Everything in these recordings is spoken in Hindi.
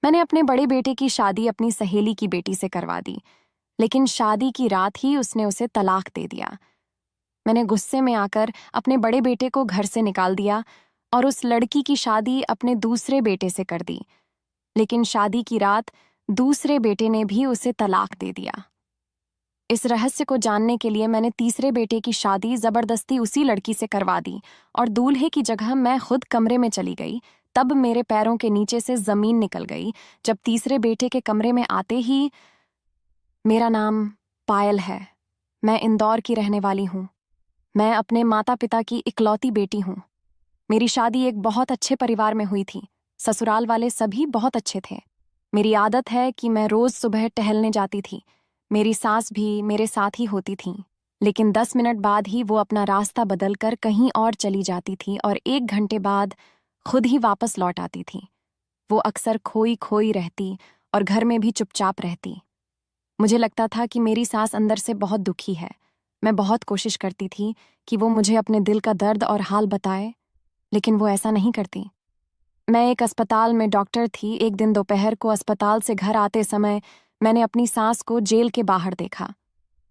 मैंने अपने बड़े बेटे की शादी अपनी सहेली की बेटी से करवा दी, लेकिन शादी की रात ही उसने उसे तलाक दे दिया। मैंने गुस्से में आकर अपने बड़े बेटे को घर से निकाल दिया और उस लड़की की शादी अपने दूसरे बेटे से कर दी, लेकिन शादी की रात दूसरे बेटे ने भी उसे तलाक दे दिया। इस रहस्य को जानने के लिए मैंने तीसरे बेटे की शादी जबरदस्ती उसी लड़की से करवा दी और दूल्हे की जगह मैं खुद कमरे में चली गई। तब मेरे पैरों के नीचे से जमीन निकल गई जब तीसरे बेटे के कमरे में आते ही। मेरा नाम पायल है। मैं इंदौर की रहने वाली हूँ। मैं अपने माता पिता की इकलौती बेटी हूँ। मेरी शादी एक बहुत अच्छे परिवार में हुई थी। ससुराल वाले सभी बहुत अच्छे थे। मेरी आदत है कि मैं रोज सुबह टहलने जाती थी। मेरी सास भी मेरे साथ ही होती थी, लेकिन 10 मिनट बाद ही वो अपना रास्ता बदलकर कहीं और चली जाती थी और 1 घंटे बाद खुद ही वापस लौट आती थी। वो अक्सर खोई खोई रहती और घर में भी चुपचाप रहती। मुझे लगता था कि मेरी सास अंदर से बहुत दुखी है। मैं बहुत कोशिश करती थी कि वो मुझे अपने दिल का दर्द और हाल बताए, लेकिन वो ऐसा नहीं करती। मैं एक अस्पताल में डॉक्टर थी। एक दिन दोपहर को अस्पताल से घर आते समय मैंने अपनी सास को जेल के बाहर देखा।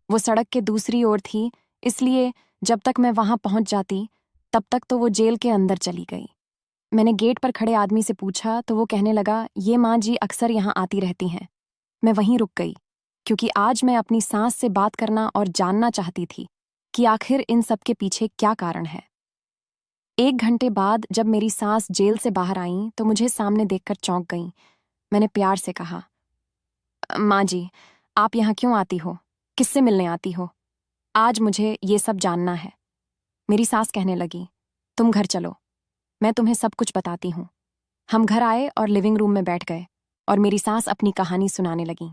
वो सड़क के दूसरी ओर थी, इसलिए जब तक मैं वहां पहुंच जाती तब तक तो वो जेल के अंदर चली गई। मैंने गेट पर खड़े आदमी से पूछा तो वो कहने लगा, ये माँ जी अक्सर यहाँ आती रहती हैं। मैं वहीं रुक गई, क्योंकि आज मैं अपनी सास से बात करना और जानना चाहती थी कि आखिर इन सब के पीछे क्या कारण है। 1 घंटे बाद जब मेरी सास जेल से बाहर आईं तो मुझे सामने देखकर चौंक गईं। मैंने प्यार से कहा, माँ जी, आप यहाँ क्यों आती हो? किससे मिलने आती हो? आज मुझे ये सब जानना है। मेरी सास कहने लगी, तुम घर चलो, मैं तुम्हें सब कुछ बताती हूँ। हम घर आए और लिविंग रूम में बैठ गए और मेरी सास अपनी कहानी सुनाने लगी।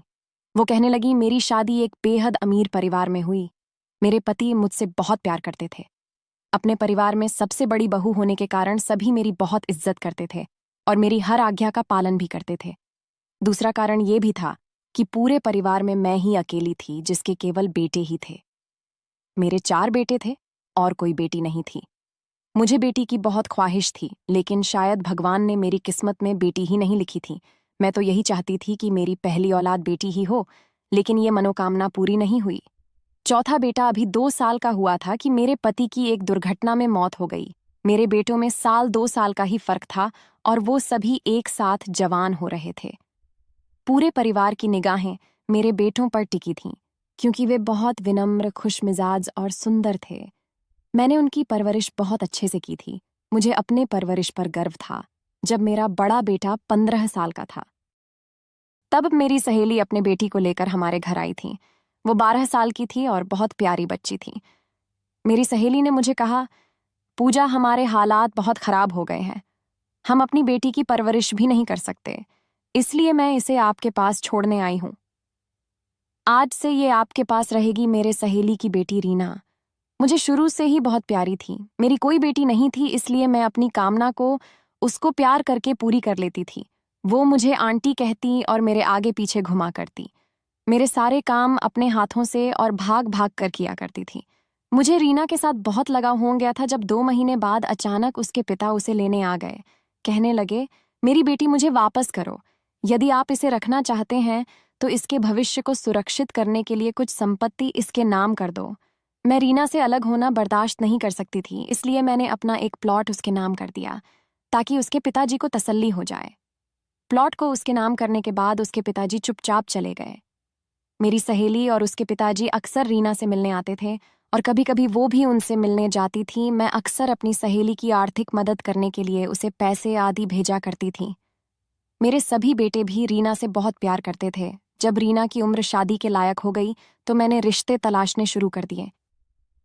वो कहने लगी, मेरी शादी एक बेहद अमीर परिवार में हुई। मेरे पति मुझसे बहुत प्यार करते थे। अपने परिवार में सबसे बड़ी बहू होने के कारण सभी मेरी बहुत इज्जत करते थे और मेरी हर आज्ञा का पालन भी करते थे। दूसरा कारण ये भी था कि पूरे परिवार में मैं ही अकेली थी जिसके केवल बेटे ही थे। मेरे 4 बेटे थे और कोई बेटी नहीं थी। मुझे बेटी की बहुत ख्वाहिश थी, लेकिन शायद भगवान ने मेरी किस्मत में बेटी ही नहीं लिखी थी। मैं तो यही चाहती थी कि मेरी पहली औलाद बेटी ही हो, लेकिन ये मनोकामना पूरी नहीं हुई। चौथा बेटा अभी 2 साल का हुआ था कि मेरे पति की एक दुर्घटना में मौत हो गई। मेरे बेटों में 1-2 साल का ही फर्क था और वो सभी एक साथ जवान हो रहे थे। पूरे परिवार की निगाहें मेरे बेटों पर टिकी थीं, क्योंकि वे बहुत विनम्र, खुशमिजाज और सुंदर थे। मैंने उनकी परवरिश बहुत अच्छे से की थी। मुझे अपने परवरिश पर गर्व था। जब मेरा बड़ा बेटा 15 साल का था, तब मेरी सहेली अपने बेटी को लेकर हमारे घर आई थी। वो 12 साल की थी और बहुत प्यारी बच्ची थी। मेरी सहेली ने मुझे कहा, पूजा, हमारे हालात बहुत खराब हो गए हैं। हम अपनी बेटी की परवरिश भी नहीं कर सकते, इसलिए मैं इसे आपके पास छोड़ने आई हूं। आज से ये आपके पास रहेगी। मेरे सहेली की बेटी रीना मुझे शुरू से ही बहुत प्यारी थी। मेरी कोई बेटी नहीं थी, इसलिए मैं अपनी कामना को उसको प्यार करके पूरी कर लेती थी। वो मुझे आंटी कहती और मेरे आगे पीछे घुमा करती। मेरे सारे काम अपने हाथों से और भाग भाग कर किया करती थी। मुझे रीना के साथ बहुत लगाव हो गया था जब 2 महीने बाद अचानक उसके पिता उसे लेने आ गए। कहने लगे, मेरी बेटी मुझे वापस करो। यदि आप इसे रखना चाहते हैं तो इसके भविष्य को सुरक्षित करने के लिए कुछ संपत्ति इसके नाम कर दो। मैं रीना से अलग होना बर्दाश्त नहीं कर सकती थी, इसलिए मैंने अपना एक प्लॉट उसके नाम कर दिया ताकि उसके पिताजी को तसल्ली हो जाए। प्लॉट को उसके नाम करने के बाद उसके पिताजी चुपचाप चले गए। मेरी सहेली और उसके पिताजी अक्सर रीना से मिलने आते थे और कभी-कभी वो भी उनसे मिलने जाती थी। मैं अक्सर अपनी सहेली की आर्थिक मदद करने के लिए उसे पैसे आदि भेजा करती थी। मेरे सभी बेटे भी रीना से बहुत प्यार करते थे। जब रीना की उम्र शादी के लायक हो गई तो मैंने रिश्ते तलाशने शुरू कर दिए।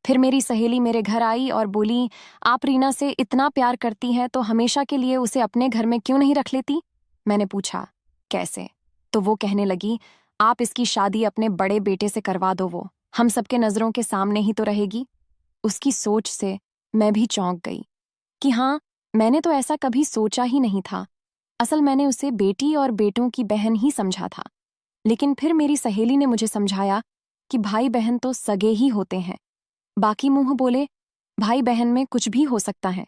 फिर मेरी सहेली मेरे घर आई और बोली, आप रीना से इतना प्यार करती हैं तो हमेशा के लिए उसे अपने घर में क्यों नहीं रख लेती? मैंने पूछा, कैसे? तो वो कहने लगी, आप इसकी शादी अपने बड़े बेटे से करवा दो, वो हम सबके नजरों के सामने ही तो रहेगी। उसकी सोच से मैं भी चौंक गई कि हाँ, मैंने तो ऐसा कभी सोचा ही नहीं था। असल मैंने उसे बेटी और बेटों की बहन ही समझा था। लेकिन फिर मेरी सहेली ने मुझे समझाया कि भाई बहन तो सगे ही होते हैं। बाकी मुंह बोले, भाई बहन में कुछ भी हो सकता है।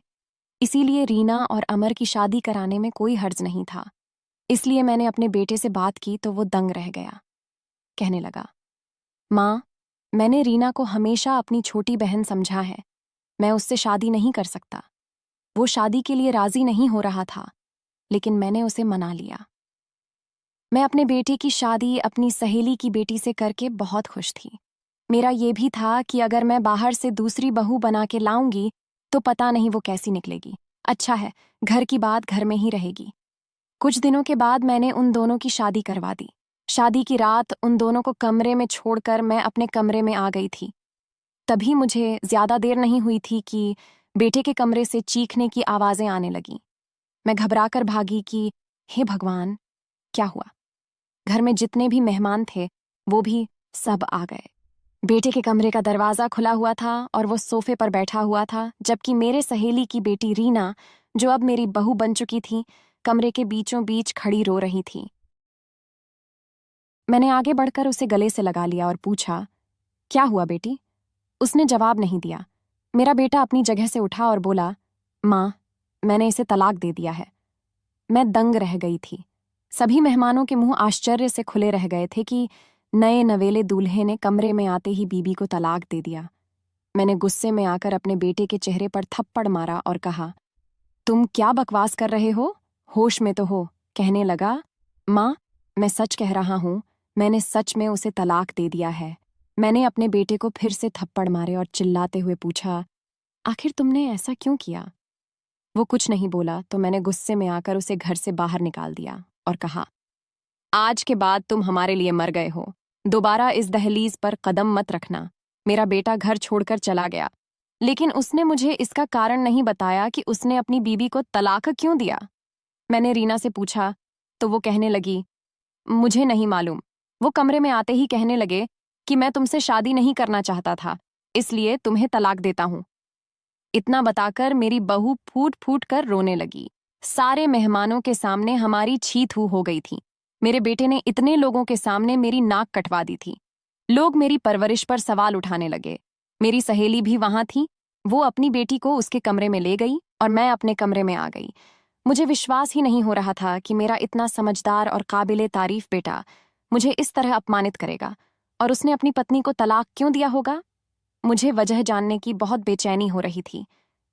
इसीलिए रीना और अमर की शादी कराने में कोई हर्ज नहीं था। इसलिए मैंने अपने बेटे से बात की तो वो दंग रह गया। कहने लगा, माँ, मैंने रीना को हमेशा अपनी छोटी बहन समझा है। मैं उससे शादी नहीं कर सकता। वो शादी के लिए राजी नहीं हो रहा था, लेकिन मैंने उसे मना लिया। मैं अपने बेटे की शादी अपनी सहेली की बेटी से करके बहुत खुश थी। मेरा ये भी था कि अगर मैं बाहर से दूसरी बहू बना के लाऊंगी तो पता नहीं वो कैसी निकलेगी। अच्छा है, घर की बात घर में ही रहेगी। कुछ दिनों के बाद मैंने उन दोनों की शादी करवा दी। शादी की रात उन दोनों को कमरे में छोड़कर मैं अपने कमरे में आ गई थी। तभी मुझे ज्यादा देर नहीं हुई थी कि बेटे के कमरे से चीखने की आवाजें आने लगीं। मैं घबराकर भागी कि हे भगवान, क्या हुआ। घर में जितने भी मेहमान थे वो भी सब आ गए। बेटे के कमरे का दरवाजा खुला हुआ था और वो सोफे पर बैठा हुआ था, जबकि मेरे सहेली की बेटी रीना, जो अब मेरी बहू बन चुकी थी, कमरे के बीचों बीच खड़ी रो रही थी। मैंने आगे बढ़कर उसे गले से लगा लिया और पूछा, क्या हुआ बेटी? उसने जवाब नहीं दिया। मेरा बेटा अपनी जगह से उठा और बोला, माँ, मैंने इसे तलाक दे दिया है। मैं दंग रह गई थी। सभी मेहमानों के मुंह आश्चर्य से खुले रह गए थे कि नए नवेले दूल्हे ने कमरे में आते ही बीबी को तलाक दे दिया। मैंने गुस्से में आकर अपने बेटे के चेहरे पर थप्पड़ मारा और कहा, तुम क्या बकवास कर रहे हो? होश में तो हो। कहने लगा, माँ, मैं सच कह रहा हूं, मैंने सच में उसे तलाक दे दिया है। मैंने अपने बेटे को फिर से थप्पड़ मारे और चिल्लाते हुए पूछा, आखिर तुमने ऐसा क्यों किया? वो कुछ नहीं बोला तो मैंने गुस्से में आकर उसे घर से बाहर निकाल दिया और कहा, आज के बाद तुम हमारे लिए मर गए हो। दोबारा इस दहलीज पर कदम मत रखना। मेरा बेटा घर छोड़कर चला गया, लेकिन उसने मुझे इसका कारण नहीं बताया कि उसने अपनी बीवी को तलाक क्यों दिया। मैंने रीना से पूछा तो वो कहने लगी, मुझे नहीं मालूम। वो कमरे में आते ही कहने लगे कि मैं तुमसे शादी नहीं करना चाहता था, इसलिए तुम्हें तलाक देता हूं। इतना बताकर मेरी बहू फूट फूट कर रोने लगी। सारे मेहमानों के सामने हमारी छी थू हो गई थी। मेरे बेटे ने इतने लोगों के सामने मेरी नाक कटवा दी थी। लोग मेरी परवरिश पर सवाल उठाने लगे। मेरी सहेली भी वहां थी। वो अपनी बेटी को उसके कमरे में ले गई और मैं अपने कमरे में आ गई। मुझे विश्वास ही नहीं हो रहा था कि मेरा इतना समझदार और काबिले तारीफ बेटा मुझे इस तरह अपमानित करेगा, और उसने अपनी पत्नी को तलाक क्यों दिया होगा। मुझे वजह जानने की बहुत बेचैनी हो रही थी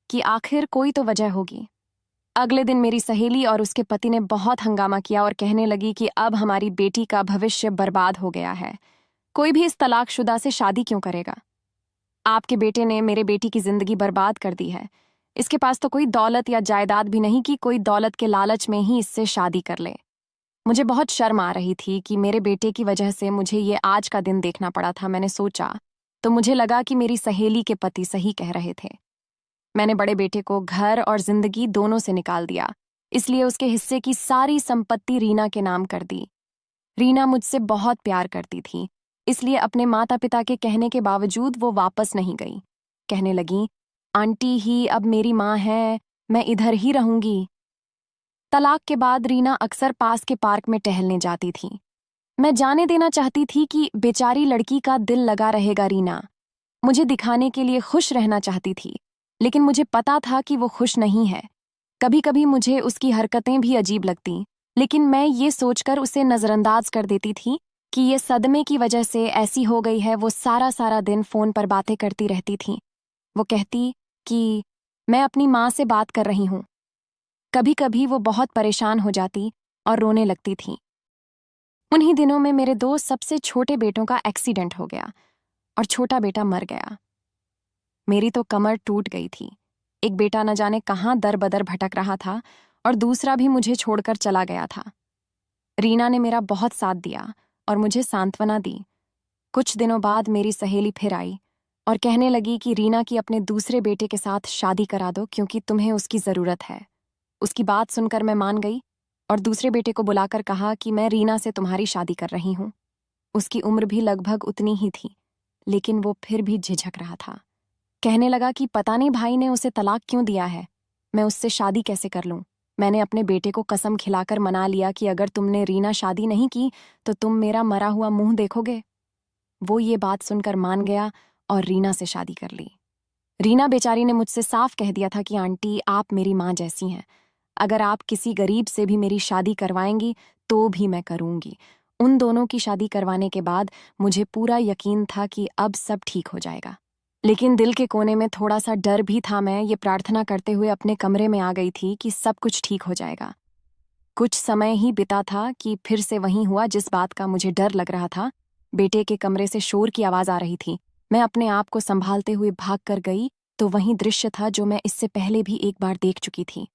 कि आखिर कोई तो वजह होगी। अगले दिन मेरी सहेली और उसके पति ने बहुत हंगामा किया और कहने लगी कि अब हमारी बेटी का भविष्य बर्बाद हो गया है। कोई भी इस तलाकशुदा से शादी क्यों करेगा? आपके बेटे ने मेरे बेटी की जिंदगी बर्बाद कर दी है। इसके पास तो कोई दौलत या जायदाद भी नहीं कि कोई दौलत के लालच में ही इससे शादी कर ले। मुझे बहुत शर्म आ रही थी कि मेरे बेटे की वजह से मुझे ये आज का दिन देखना पड़ा था। मैंने सोचा तो मुझे लगा कि मेरी सहेली के पति सही कह रहे थे। मैंने बड़े बेटे को घर और जिंदगी दोनों से निकाल दिया, इसलिए उसके हिस्से की सारी संपत्ति रीना के नाम कर दी। रीना मुझसे बहुत प्यार करती थी, इसलिए अपने माता पिता के कहने के बावजूद वो वापस नहीं गई। कहने लगी, आंटी ही अब मेरी माँ है, मैं इधर ही रहूंगी। तलाक के बाद रीना अक्सर पास के पार्क में टहलने जाती थी। मैं जाने देना चाहती थी कि बेचारी लड़की का दिल लगा रहेगा। रीना मुझे दिखाने के लिए खुश रहना चाहती थी, लेकिन मुझे पता था कि वो खुश नहीं है। कभी कभी मुझे उसकी हरकतें भी अजीब लगती, लेकिन मैं ये सोचकर उसे नजरअंदाज कर देती थी कि ये सदमे की वजह से ऐसी हो गई है। वो सारा सारा दिन फोन पर बातें करती रहती थी। वो कहती कि मैं अपनी माँ से बात कर रही हूँ। कभी कभी वो बहुत परेशान हो जाती और रोने लगती थी। उन्हीं दिनों में मेरे दो सबसे छोटे बेटों का एक्सीडेंट हो गया और छोटा बेटा मर गया। मेरी तो कमर टूट गई थी। एक बेटा न जाने कहाँ दर बदर भटक रहा था और दूसरा भी मुझे छोड़कर चला गया था। रीना ने मेरा बहुत साथ दिया और मुझे सांत्वना दी। कुछ दिनों बाद मेरी सहेली फिर आई और कहने लगी कि रीना की अपने दूसरे बेटे के साथ शादी करा दो क्योंकि तुम्हें उसकी जरूरत है। उसकी बात सुनकर मैं मान गई और दूसरे बेटे को बुलाकर कहा कि मैं रीना से तुम्हारी शादी कर रही हूं। उसकी उम्र भी लगभग उतनी ही थी, लेकिन वो फिर भी झिझक रहा था। कहने लगा कि पता नहीं भाई ने उसे तलाक क्यों दिया है, मैं उससे शादी कैसे कर लूं। मैंने अपने बेटे को कसम खिलाकर मना लिया कि अगर तुमने रीना शादी नहीं की तो तुम मेरा मरा हुआ मुंह देखोगे। वो ये बात सुनकर मान गया और रीना से शादी कर ली। रीना बेचारी ने मुझसे साफ कह दिया था कि आंटी, आप मेरी माँ जैसी हैं, अगर आप किसी गरीब से भी मेरी शादी करवाएंगी तो भी मैं करूंगी। उन दोनों की शादी करवाने के बाद मुझे पूरा यकीन था कि अब सब ठीक हो जाएगा। लेकिन दिल के कोने में थोड़ा सा डर भी था। मैं ये प्रार्थना करते हुए अपने कमरे में आ गई थी कि सब कुछ ठीक हो जाएगा। कुछ समय ही बिता था कि फिर से वही हुआ जिस बात का मुझे डर लग रहा था। बेटे के कमरे से शोर की आवाज आ रही थी। मैं अपने आप को संभालते हुए भाग कर गई तो वही दृश्य था जो मैं इससे पहले भी एक बार देख चुकी थी।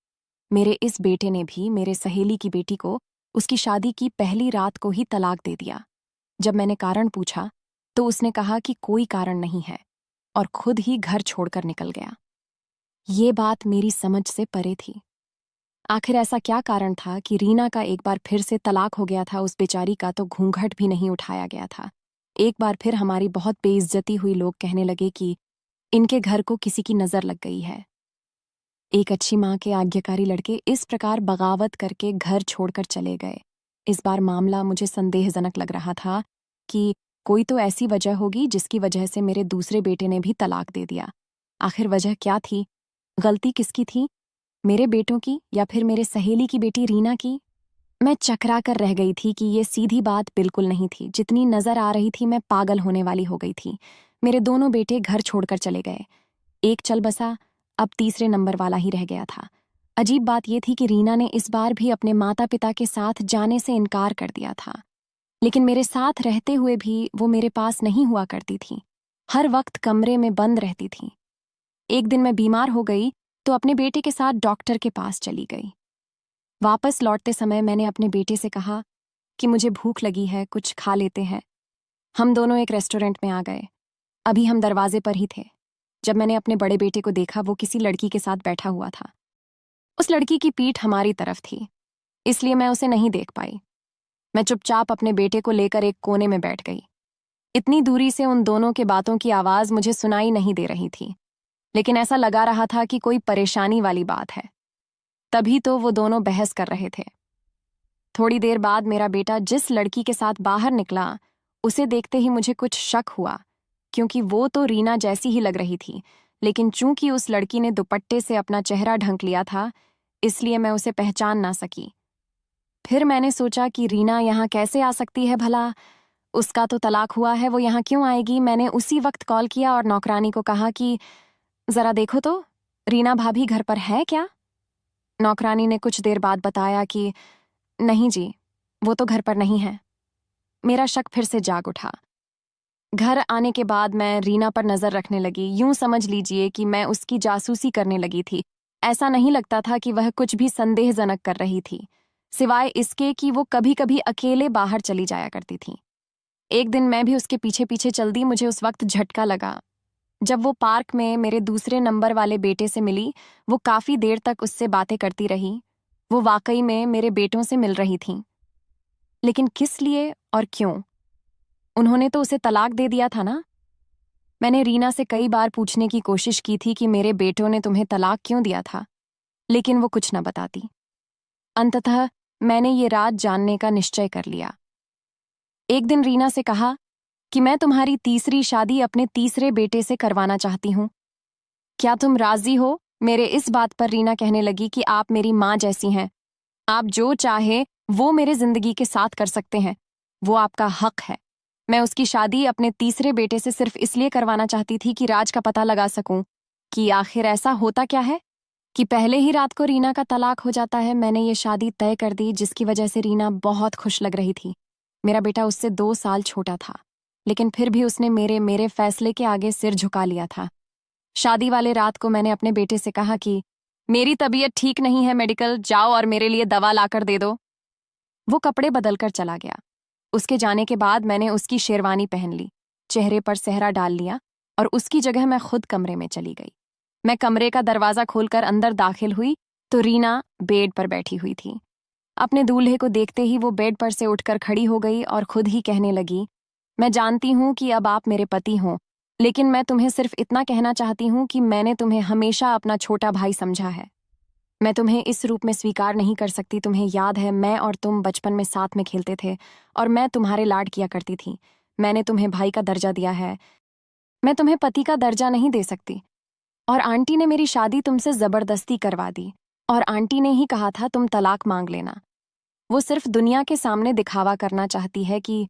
मेरे इस बेटे ने भी मेरे सहेली की बेटी को उसकी शादी की पहली रात को ही तलाक दे दिया। जब मैंने कारण पूछा तो उसने कहा कि कोई कारण नहीं है और खुद ही घर छोड़कर निकल गया। ये बात मेरी समझ से परे थी। आखिर ऐसा क्या कारण था कि रीना का एक बार फिर से तलाक हो गया था? उस बेचारी का तो घूंघट भी नहीं उठाया गया था। एक बार फिर हमारी बहुत बेइज्जती हुई। लोग कहने लगे कि इनके घर को किसी की नजर लग गई है। एक अच्छी माँ के आज्ञाकारी लड़के इस प्रकार बगावत करके घर छोड़कर चले गए। इस बार मामला मुझे संदेहजनक लग रहा था कि कोई तो ऐसी वजह होगी जिसकी वजह से मेरे दूसरे बेटे ने भी तलाक दे दिया। आखिर वजह क्या थी? गलती किसकी थी? मेरे बेटों की या फिर मेरे सहेली की बेटी रीना की? मैं चकरा कर रह गई थी कि ये सीधी बात बिल्कुल नहीं थी। जितनी नजर आ रही थी मैं पागल होने वाली हो गई थी। मेरे दोनों बेटे घर छोड़कर चले गए। एक चल बसा, अब तीसरे नंबर वाला ही रह गया था। अजीब बात यह थी कि रीना ने इस बार भी अपने माता पिता के साथ जाने से इनकार कर दिया था। लेकिन मेरे साथ रहते हुए भी वो मेरे पास नहीं हुआ करती थी। हर वक्त कमरे में बंद रहती थी। एक दिन मैं बीमार हो गई तो अपने बेटे के साथ डॉक्टर के पास चली गई। वापस लौटते समय मैंने अपने बेटे से कहा कि मुझे भूख लगी है, कुछ खा लेते हैं। हम दोनों एक रेस्टोरेंट में आ गए। अभी हम दरवाजे पर ही थे जब मैंने अपने बड़े बेटे को देखा। वो किसी लड़की के साथ बैठा हुआ था। उस लड़की की पीठ हमारी तरफ थी, इसलिए मैं उसे नहीं देख पाई। मैं चुपचाप अपने बेटे को लेकर एक कोने में बैठ गई। इतनी दूरी से उन दोनों के बातों की आवाज मुझे सुनाई नहीं दे रही थी, लेकिन ऐसा लगा रहा था कि कोई परेशानी वाली बात है। तभी तो वो दोनों बहस कर रहे थे। थोड़ी देर बाद मेरा बेटा जिस लड़की के साथ बाहर निकला, उसे देखते ही मुझे कुछ शक हुआ, क्योंकि वो तो रीना जैसी ही लग रही थी। लेकिन चूंकि उस लड़की ने दुपट्टे से अपना चेहरा ढक लिया था, इसलिए मैं उसे पहचान ना सकी। फिर मैंने सोचा कि रीना यहाँ कैसे आ सकती है भला? उसका तो तलाक हुआ है, वो यहाँ क्यों आएगी? मैंने उसी वक्त कॉल किया और नौकरानी को कहा कि जरा देखो तो, रीना भाभी घर पर है क्या? नौकरानी ने कुछ देर बाद बताया कि नहीं जी, वो तो घर पर नहीं है। मेरा शक फिर से जाग उठा। घर आने के बाद मैं रीना पर नजर रखने लगी। यूं समझ लीजिए कि मैं उसकी जासूसी करने लगी थी। ऐसा नहीं लगता था कि वह कुछ भी संदेहजनक कर रही थी, सिवाय इसके कि वो कभी कभी अकेले बाहर चली जाया करती थी। एक दिन मैं भी उसके पीछे पीछे चल दी। मुझे उस वक्त झटका लगा जब वो पार्क में मेरे दूसरे नंबर वाले बेटे से मिली। वो काफी देर तक उससे बातें करती रही। वो वाकई में मेरे बेटों से मिल रही थीं। लेकिन किस लिए और क्यों? उन्होंने तो उसे तलाक दे दिया था ना? मैंने रीना से कई बार पूछने की कोशिश की थी कि मेरे बेटों ने तुम्हें तलाक क्यों दिया था, लेकिन वो कुछ न बताती। अंततः मैंने ये रात जानने का निश्चय कर लिया। एक दिन रीना से कहा कि मैं तुम्हारी तीसरी शादी अपने तीसरे बेटे से करवाना चाहती हूँ। क्या तुम राजी हो? मेरे इस बात पर रीना कहने लगी कि आप मेरी माँ जैसी हैं। आप जो चाहे वो मेरे जिंदगी के साथ कर सकते हैं, वो आपका हक है। मैं उसकी शादी अपने तीसरे बेटे से सिर्फ इसलिए करवाना चाहती थी कि राज का पता लगा सकूं कि आखिर ऐसा होता क्या है कि पहले ही रात को रीना का तलाक हो जाता है। मैंने ये शादी तय कर दी, जिसकी वजह से रीना बहुत खुश लग रही थी। मेरा बेटा उससे 2 साल छोटा था, लेकिन फिर भी उसने मेरे फैसले के आगे सिर झुका लिया था। शादी वाले रात को मैंने अपने बेटे से कहा कि मेरी तबीयत ठीक नहीं है, मेडिकल जाओ और मेरे लिए दवा लाकर दे दो। वो कपड़े बदलकर चला गया। उसके जाने के बाद मैंने उसकी शेरवानी पहन ली, चेहरे पर सेहरा डाल लिया और उसकी जगह मैं खुद कमरे में चली गई। मैं कमरे का दरवाजा खोलकर अंदर दाखिल हुई तो रीना बेड पर बैठी हुई थी। अपने दूल्हे को देखते ही वो बेड पर से उठकर खड़ी हो गई और खुद ही कहने लगी, मैं जानती हूं कि अब आप मेरे पति हों, लेकिन मैं तुम्हें सिर्फ इतना कहना चाहती हूं कि मैंने तुम्हें हमेशा अपना छोटा भाई समझा है। मैं तुम्हें इस रूप में स्वीकार नहीं कर सकती। तुम्हें याद है, मैं और तुम बचपन में साथ में खेलते थे और मैं तुम्हारे लाड किया करती थी। मैंने तुम्हें भाई का दर्जा दिया है, मैं तुम्हें पति का दर्जा नहीं दे सकती। और आंटी ने मेरी शादी तुमसे जबरदस्ती करवा दी। और आंटी ने ही कहा था तुम तलाक मांग लेना। वो सिर्फ दुनिया के सामने दिखावा करना चाहती है कि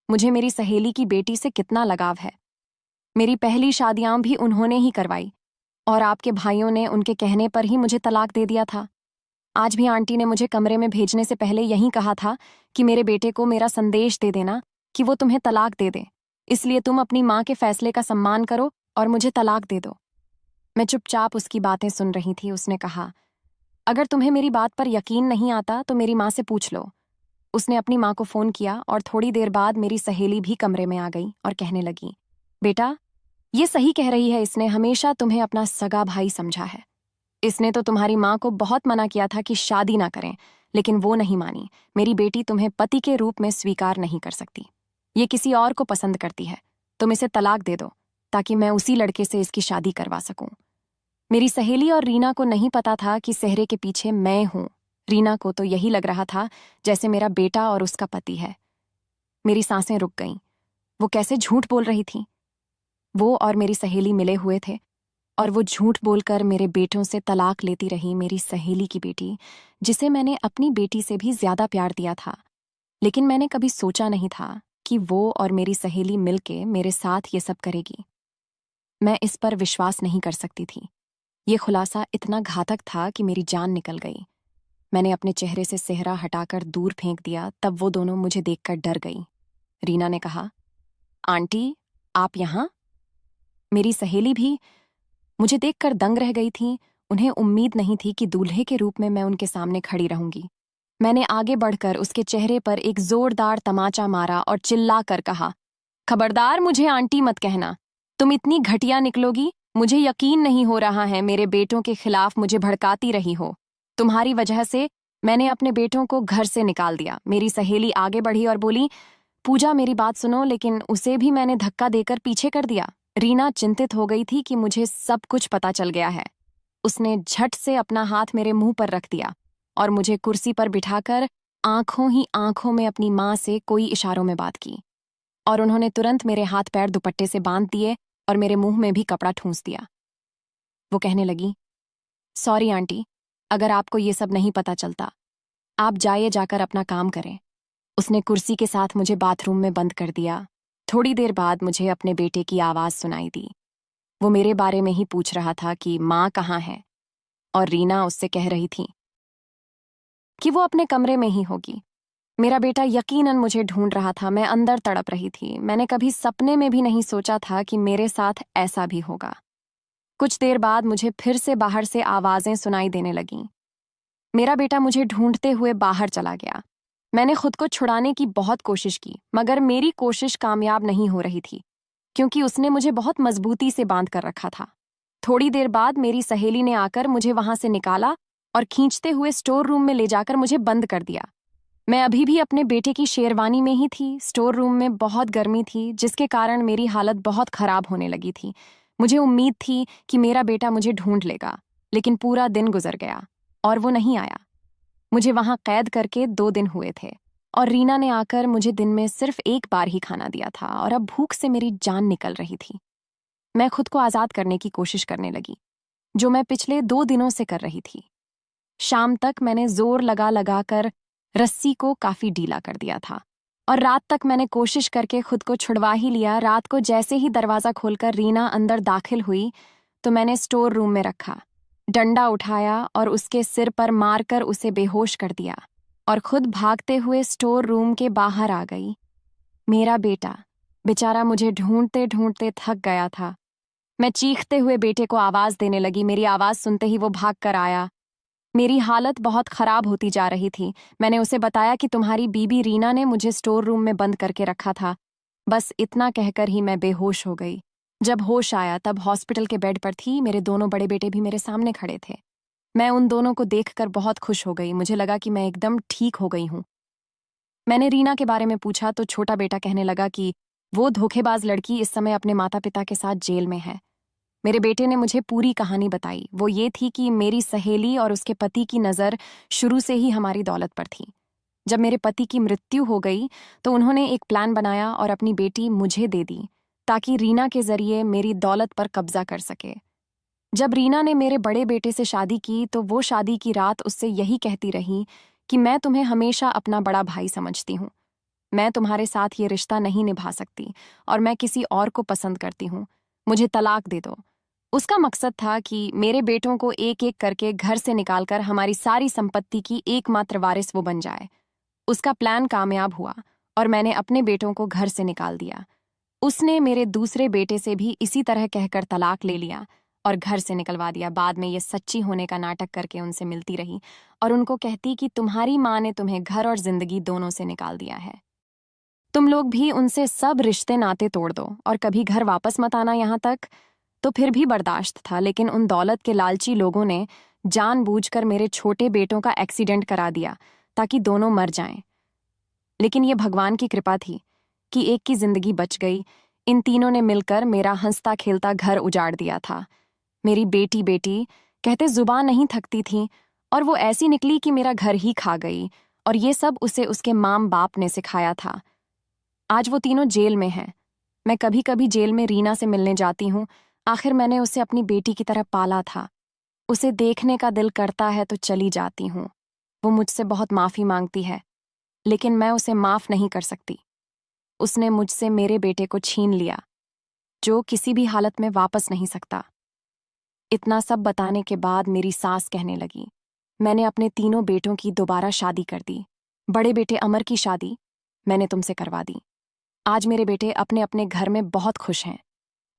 मुझे मेरी सहेली की बेटी से कितना लगाव है। मेरी पहली शादियां भी उन्होंने ही करवाई और आपके भाइयों ने उनके कहने पर ही मुझे तलाक दे दिया था। आज भी आंटी ने मुझे कमरे में भेजने से पहले यही कहा था कि मेरे बेटे को मेरा संदेश दे देना कि वो तुम्हें तलाक दे दे, इसलिए तुम अपनी माँ के फैसले का सम्मान करो और मुझे तलाक दे दो। मैं चुपचाप उसकी बातें सुन रही थी। उसने कहा, अगर तुम्हें मेरी बात पर यकीन नहीं आता तो मेरी माँ से पूछ लो। उसने अपनी माँ को फोन किया और थोड़ी देर बाद मेरी सहेली भी कमरे में आ गई और कहने लगी, बेटा, ये सही कह रही है, इसने हमेशा तुम्हें अपना सगा भाई समझा है। इसने तो तुम्हारी माँ को बहुत मना किया था कि शादी ना करें, लेकिन वो नहीं मानी। मेरी बेटी तुम्हें पति के रूप में स्वीकार नहीं कर सकती। ये किसी और को पसंद करती है। तुम इसे तलाक दे दो ताकि मैं उसी लड़के से इसकी शादी करवा सकूं। मेरी सहेली और रीना को नहीं पता था कि सेहरे के पीछे मैं हूं। रीना को तो यही लग रहा था जैसे मेरा बेटा और उसका पति है। मेरी सांसें रुक गईं। वो कैसे झूठ बोल रही थी। वो और मेरी सहेली मिले हुए थे और वो झूठ बोलकर मेरे बेटों से तलाक लेती रही। मेरी सहेली की बेटी, जिसे मैंने अपनी बेटी से भी ज्यादा प्यार दिया था। लेकिन मैंने कभी सोचा नहीं था कि वो और मेरी सहेली मिलके मेरे साथ ये सब करेगी। मैं इस पर विश्वास नहीं कर सकती थी। ये खुलासा इतना घातक था कि मेरी जान निकल गई। मैंने अपने चेहरे से सेहरा हटाकर दूर फेंक दिया। तब वो दोनों मुझे देखकर डर गई। रीना ने कहा, आंटी, आप यहाँ? मेरी सहेली भी मुझे देखकर दंग रह गई थी। उन्हें उम्मीद नहीं थी कि दूल्हे के रूप में मैं उनके सामने खड़ी रहूंगी। मैंने आगे बढ़कर उसके चेहरे पर एक जोरदार तमाचा मारा और चिल्लाकर कहा, खबरदार, मुझे आंटी मत कहना। तुम इतनी घटिया निकलोगी, मुझे यकीन नहीं हो रहा है। मेरे बेटों के खिलाफ मुझे भड़काती रही हो। तुम्हारी वजह से मैंने अपने बेटों को घर से निकाल दिया। मेरी सहेली आगे बढ़ी और बोली, पूजा, मेरी बात सुनो, लेकिन उसे भी मैंने धक्का देकर पीछे कर दिया। रीना चिंतित हो गई थी कि मुझे सब कुछ पता चल गया है। उसने झट से अपना हाथ मेरे मुंह पर रख दिया और मुझे कुर्सी पर बिठाकर आंखों ही आंखों में अपनी माँ से कोई इशारों में बात की और उन्होंने तुरंत मेरे हाथ पैर दुपट्टे से बांध दिए और मेरे मुंह में भी कपड़ा ठूंस दिया। वो कहने लगी, सॉरी आंटी, अगर आपको ये सब नहीं पता चलता, आप जाकर अपना काम करें। उसने कुर्सी के साथ मुझे बाथरूम में बंद कर दिया। थोड़ी देर बाद मुझे अपने बेटे की आवाज सुनाई दी। वो मेरे बारे में ही पूछ रहा था कि माँ कहाँ है, और रीना उससे कह रही थी कि वो अपने कमरे में ही होगी। मेरा बेटा यकीनन मुझे ढूंढ रहा था। मैं अंदर तड़प रही थी। मैंने कभी सपने में भी नहीं सोचा था कि मेरे साथ ऐसा भी होगा। कुछ देर बाद मुझे फिर से बाहर से आवाजें सुनाई देने लगीं। मेरा बेटा मुझे ढूंढते हुए बाहर चला गया। मैंने खुद को छुड़ाने की बहुत कोशिश की, मगर मेरी कोशिश कामयाब नहीं हो रही थी क्योंकि उसने मुझे बहुत मजबूती से बांध कर रखा था। थोड़ी देर बाद मेरी सहेली ने आकर मुझे वहां से निकाला और खींचते हुए स्टोर रूम में ले जाकर मुझे बंद कर दिया। मैं अभी भी अपने बेटे की शेरवानी में ही थी। स्टोर रूम में बहुत गर्मी थी, जिसके कारण मेरी हालत बहुत खराब होने लगी थी। मुझे उम्मीद थी कि मेरा बेटा मुझे ढूंढ लेगा, लेकिन पूरा दिन गुजर गया और वो नहीं आया। मुझे वहां कैद करके 2 दिन हुए थे और रीना ने आकर मुझे दिन में सिर्फ एक बार ही खाना दिया था और अब भूख से मेरी जान निकल रही थी। मैं खुद को आजाद करने की कोशिश करने लगी, जो मैं पिछले 2 दिनों से कर रही थी। शाम तक मैंने जोर लगा कर रस्सी को काफी ढीला कर दिया था और रात तक मैंने कोशिश करके खुद को छुड़वा ही लिया। रात को जैसे ही दरवाजा खोलकर रीना अंदर दाखिल हुई तो मैंने स्टोर रूम में रखा डंडा उठाया और उसके सिर पर मारकर उसे बेहोश कर दिया और खुद भागते हुए स्टोर रूम के बाहर आ गई। मेरा बेटा बेचारा मुझे ढूंढते ढूंढते थक गया था। मैं चीखते हुए बेटे को आवाज देने लगी। मेरी आवाज सुनते ही वो भाग कर आया। मेरी हालत बहुत खराब होती जा रही थी। मैंने उसे बताया कि तुम्हारी बीबी रीना ने मुझे स्टोर रूम में बंद करके रखा था। बस इतना कहकर ही मैं बेहोश हो गई। जब होश आया तब हॉस्पिटल के बेड पर थी। मेरे दोनों बड़े बेटे भी मेरे सामने खड़े थे। मैं उन दोनों को देखकर बहुत खुश हो गई। मुझे लगा कि मैं एकदम ठीक हो गई हूँ। मैंने रीना के बारे में पूछा तो छोटा बेटा कहने लगा कि वो धोखेबाज लड़की इस समय अपने माता पिता के साथ जेल में है। मेरे बेटे ने मुझे पूरी कहानी बताई। वो ये थी कि मेरी सहेली और उसके पति की नज़र शुरू से ही हमारी दौलत पर थी। जब मेरे पति की मृत्यु हो गई तो उन्होंने एक प्लान बनाया और अपनी बेटी मुझे दे दी ताकि रीना के जरिए मेरी दौलत पर कब्जा कर सके। जब रीना ने मेरे बड़े बेटे से शादी की तो वो शादी की रात उससे यही कहती रही कि मैं तुम्हें हमेशा अपना बड़ा भाई समझती हूँ। मैं तुम्हारे साथ ये रिश्ता नहीं निभा सकती और मैं किसी और को पसंद करती हूँ। मुझे तलाक दे दो। उसका मकसद था कि मेरे बेटों को एक एक करके घर से निकालकर हमारी सारी संपत्ति की एकमात्र वारिस वो बन जाए। उसका प्लान कामयाब हुआ और मैंने अपने बेटों को घर से निकाल दिया। उसने मेरे दूसरे बेटे से भी इसी तरह कहकर तलाक ले लिया और घर से निकलवा दिया। बाद में ये सच्ची होने का नाटक करके उनसे मिलती रही और उनको कहती कि तुम्हारी माँ ने तुम्हें घर और जिंदगी दोनों से निकाल दिया है। तुम लोग भी उनसे सब रिश्ते नाते तोड़ दो और कभी घर वापस मत आना। यहाँ तक तो फिर भी बर्दाश्त था, लेकिन उन दौलत के लालची लोगों ने जानबूझकर मेरे छोटे बेटों का एक्सीडेंट करा दिया ताकि दोनों मर जाएं। लेकिन ये भगवान की कृपा थी कि एक की जिंदगी बच गई। इन तीनों ने मिलकर मेरा हंसता खेलता घर उजाड़ दिया था। मेरी बेटी बेटी कहते जुबान नहीं थकती थी और वो ऐसी निकली कि मेरा घर ही खा गई। और ये सब उसे उसके माम बाप ने सिखाया था। आज वो तीनों जेल में हैं। मैं कभी कभी जेल में रीना से मिलने जाती हूँ। आखिर मैंने उसे अपनी बेटी की तरह पाला था। उसे देखने का दिल करता है तो चली जाती हूँ। वो मुझसे बहुत माफी मांगती है, लेकिन मैं उसे माफ नहीं कर सकती। उसने मुझसे मेरे बेटे को छीन लिया, जो किसी भी हालत में वापस नहीं सकता। इतना सब बताने के बाद मेरी सास कहने लगी, मैंने अपने तीनों बेटों की दोबारा शादी कर दी। बड़े बेटे अमर की शादी मैंने तुमसे करवा दी। आज मेरे बेटे अपने अपने घर में बहुत खुश हैं।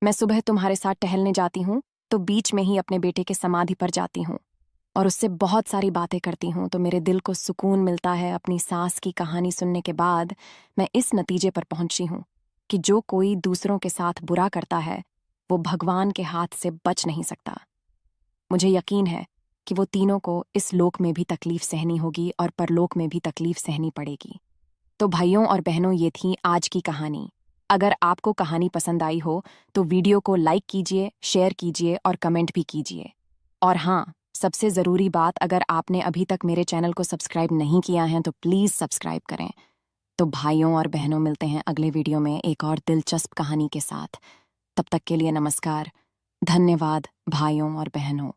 मैं सुबह तुम्हारे साथ टहलने जाती हूँ तो बीच में ही अपने बेटे के समाधि पर जाती हूँ और उससे बहुत सारी बातें करती हूँ तो मेरे दिल को सुकून मिलता है। अपनी सास की कहानी सुनने के बाद मैं इस नतीजे पर पहुंची हूँ कि जो कोई दूसरों के साथ बुरा करता है वो भगवान के हाथ से बच नहीं सकता। मुझे यकीन है कि वो तीनों को इस लोक में भी तकलीफ सहनी होगी और परलोक में भी तकलीफ सहनी पड़ेगी। तो भाइयों और बहनों, ये थी आज की कहानी। अगर आपको कहानी पसंद आई हो तो वीडियो को लाइक कीजिए, शेयर कीजिए और कमेंट भी कीजिए। और हाँ, सबसे ज़रूरी बात, अगर आपने अभी तक मेरे चैनल को सब्सक्राइब नहीं किया है तो प्लीज़ सब्सक्राइब करें। तो भाइयों और बहनों, मिलते हैं अगले वीडियो में एक और दिलचस्प कहानी के साथ। तब तक के लिए नमस्कार। धन्यवाद भाइयों और बहनों।